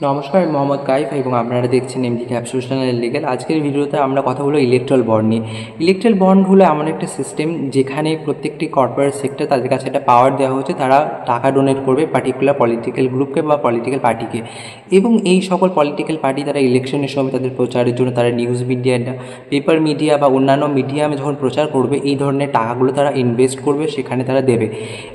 নমস্কার, আমি মোহাম্মদ কাইফ এবং আপনারা দেখছেন এমডি ক্যাপসুলেশন লিগ্যাল। আজকের ভিডিওতে আমরা কথা বলবো ইলেকট্রাল বন্ড নিয়ে। ইলেকট্রাল বন্ড হলো এমন একটা সিস্টেম যেখানে প্রত্যেকটি কর্পোরেট সেক্টর তাদের কাছে একটা পাওয়ার দেওয়া হচ্ছে, তারা টাকা ডোনেট করবে পার্টিকুলার পলিটিক্যাল গ্রুপকে বা পলিটিক্যাল পার্টিকে, এবং এই সকল পলিটিক্যাল পার্টি তারা ইলেকশনের সময় তাদের প্রচারের জন্য তারা নিউজ মিডিয়া, পেপার মিডিয়া বা অন্যান্য মিডিয়ামে যখন প্রচার করবে এই ধরনের টাকাগুলো তারা ইনভেস্ট করবে, সেখানে তারা দেবে।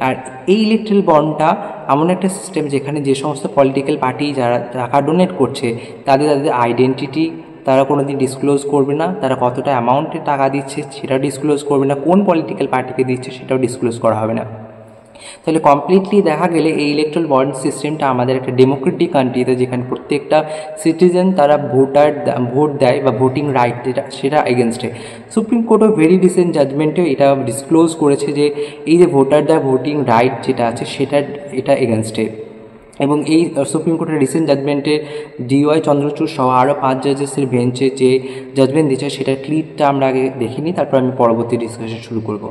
আর এই ইলেকট্রাল বন্ডটা এমন একটা সিস্টেম যেখানে যে সমস্ত পলিটিক্যাল পার্টি যারা টাকা ডোনেট করছে তাদের আইডেন্টিটি তারা কোনো দিন ডিসক্লোজ করবে না, তারা কতটা অ্যামাউন্টে টাকা দিচ্ছে সেটাও ডিসক্লোজ করবে না, কোন পলিটিক্যাল পার্টিকে দিচ্ছে সেটাও ডিসক্লোজ করা হবে না। তাহলে কমপ্লিটলি দেখা গেলে এই ইলেকট্রাল বন্ড সিস্টেমটা আমাদের একটা ডেমোক্রেটিক কান্ট্রিতে, যেখানে প্রত্যেকটা সিটিজেন তারা ভোট দেয় বা ভোটিং রাইট সেটা এগেনস্টে। সুপ্রিম কোর্টও ভেরি রিসেন্ট জাজমেন্টেও এটা ডিসক্লোজ করেছে যে এই যে ভোটারদের ভোটিং রাইট যেটা আছে এটা এগেনস্টে। এবং এই সুপ্রিম কোর্টের রিসেন্ট জাজমেন্টে ডিওয়াই চন্দ্রচূড় সহ আরও 5 জাজেসের বেঞ্চে যে জাজমেন্ট দিচ্ছে সেটার ক্লিপটা আমরা আগে দেখিনি, তারপর আমি পরবর্তী ডিসকাশন শুরু করব।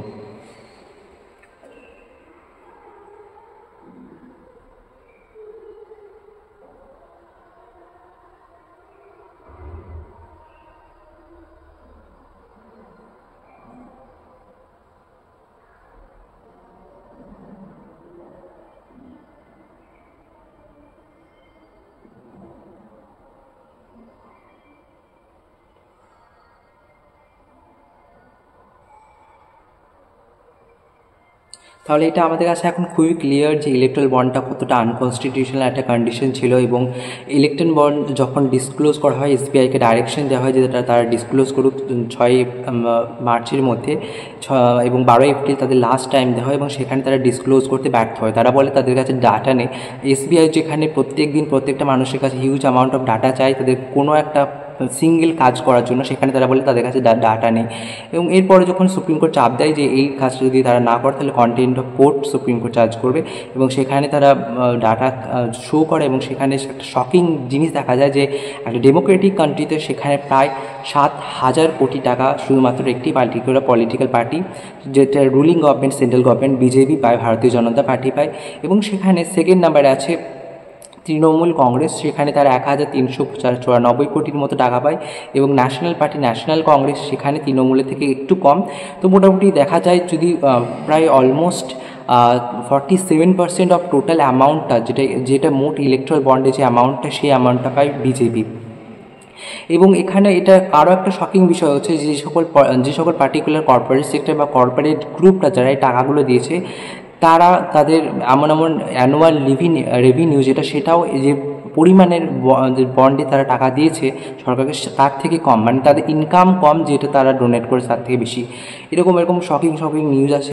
তাহলে এটা আমাদের কাছে এখন খুবই ক্লিয়ার যে ইলেকট্রাল বন্ডটা কতটা আনকনস্টিটিউশনাল একটা কন্ডিশন ছিল, এবং ইলেকট্রাল বন্ড যখন ডিসক্লোজ করা হয় এসবিআইকে ডাইরেকশন দেওয়া হয় যে তারা ডিসক্লোজ করুক 6 মার্চের মধ্যে, এবং 12 এপ্রিল তাদের লাস্ট টাইম দেওয়া হয়, এবং সেখানে তারা ডিসক্লোজ করতে ব্যর্থ হয়। তারা বলে তাদের কাছে ডাটা নেই। এসবিআই যেখানে প্রত্যেক দিন প্রত্যেকটা মানুষের কাছে হিউজ অ্যামাউন্ট অফ ডাটা চাই তাদের কোনো একটা সিঙ্গেল কাজ করার জন্য, সেখানে তারা বলে তাদের কাছে ডাটা নেই। এবং এরপরে যখন সুপ্রিম কোর্ট চাপ দেয় যে এই কাজটা যদি তারা না করে তাহলে contempt of court supreme court charge করবে, এবং সেখানে তারা ডাটা শো করে, এবং সেখানে একটা শকিং জিনিস দেখা যায় যে একটা ডেমোক্রেটিক কান্ট্রিতে সেখানে প্রায় 7,000 কোটি টাকা শুধুমাত্র একটি পার্টিকুলার পলিটিক্যাল পার্টি, যেটা ruling government central government BJP পায়, ভারতীয় জনতা পার্টি পায়, এবং সেখানে সেকেন্ড নাম্বারে আছে তৃণমূল কংগ্রেস, সেখানে তারা 1,394 কোটির মতো টাকা পায়, এবং ন্যাশনাল পার্টি ন্যাশনাল কংগ্রেস সেখানে তৃণমূলের থেকে একটু কম। তো মোটামুটি দেখা যায় যদি প্রায় অলমোস্ট 47% অফ টোটাল অ্যামাউন্টটা যেটা মোট ইলেকট্রাল বন্ডে যে অ্যামাউন্টটা সেই অ্যামাউন্টটা পায় বিজেপি। এবং এখানে এটা আরও একটা শকিং বিষয় হচ্ছে যে সকল পার্টিকুলার কর্পোরেট সেক্টর বা কর্পোরেট গ্রুপটা যারা এই টাকাগুলো দিয়েছে তারা তাদের এমন অ্যানুয়াল রেভিনিউ সেটাও যে পরিমাণের বন্ডে তারা টাকা দিয়েছে সরকারকে তার থেকে কম, মানে তাদের ইনকাম কম যেটা তারা ডোনেট করে তার থেকে বেশি। এরকম শকিং নিউজ আছে।